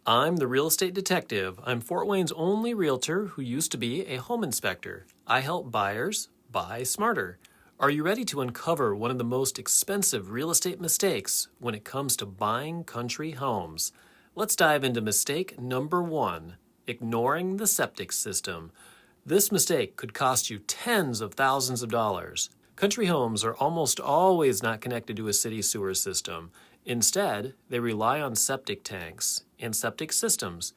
I'm the real estate detective. I'm Fort Wayne's only realtor who used to be a home inspector. I help buyers buy smarter. Are you ready to uncover one of the most expensive real estate mistakes when it comes to buying country homes? Let's dive into mistake number 1, ignoring the septic system. This mistake could cost you tens of thousands of dollars. Country homes are almost always not connected to a city sewer system. Instead, they rely on septic tanks and septic systems.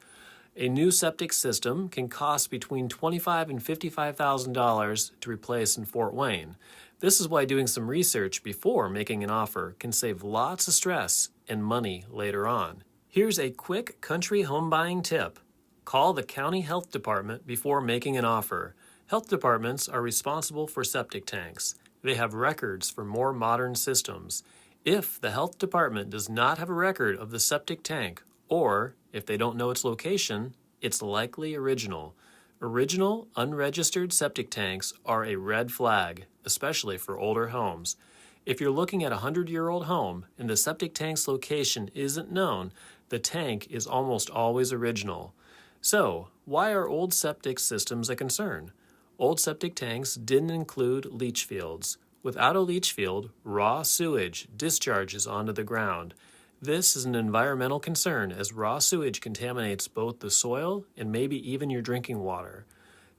A new septic system can cost between $25,000 and $55,000 to replace in Fort Wayne. This is why doing some research before making an offer can save lots of stress and money later on. Here's a quick country home buying tip. Call the county health department before making an offer. Health departments are responsible for septic tanks. They have records for more modern systems. If the health department does not have a record of the septic tank, or if they don't know its location, it's likely original. Original, unregistered septic tanks are a red flag, especially for older homes. If you're looking at a 100-year-old home and the septic tank's location isn't known, the tank is almost always original. So, why are old septic systems a concern? Old septic tanks didn't include leach fields. Without a leach field, raw sewage discharges onto the ground. This is an environmental concern as raw sewage contaminates both the soil and maybe even your drinking water.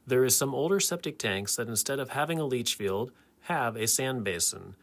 There is some older septic tanks that instead of having a leach field, have a sand basin.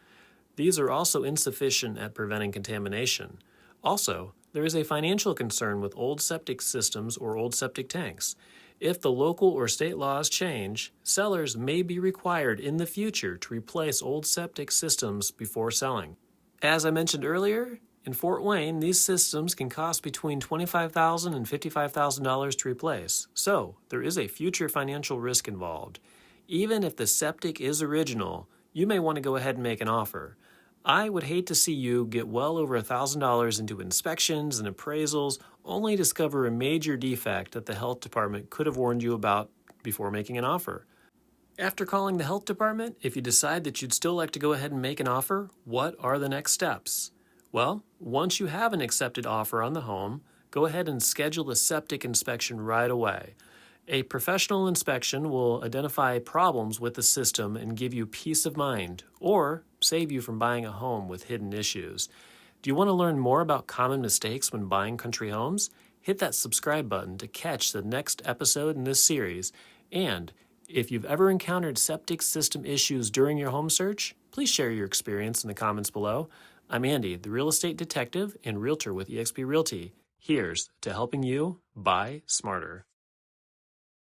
These are also insufficient at preventing contamination. Also, there is a financial concern with old septic systems or old septic tanks. If the local or state laws change, sellers may be required in the future to replace old septic systems before selling. As I mentioned earlier, in Fort Wayne, these systems can cost between $25,000 and $55,000 to replace, so there is a future financial risk involved. Even if the septic is original, you may want to go ahead and make an offer. I would hate to see you get well over $1,000 into inspections and appraisals only to discover a major defect that the health department could have warned you about before making an offer. After calling the health department, if you decide that you'd still like to go ahead and make an offer, what are the next steps? Well, once you have an accepted offer on the home, go ahead and schedule a septic inspection right away. A professional inspection will identify problems with the system and give you peace of mind, or save you from buying a home with hidden issues. Do you want to learn more about common mistakes when buying country homes? Hit that subscribe button to catch the next episode in this series. And if you've ever encountered septic system issues during your home search, please share your experience in the comments below. I'm Andy, the real estate detective and realtor with eXp Realty. Here's to helping you buy smarter.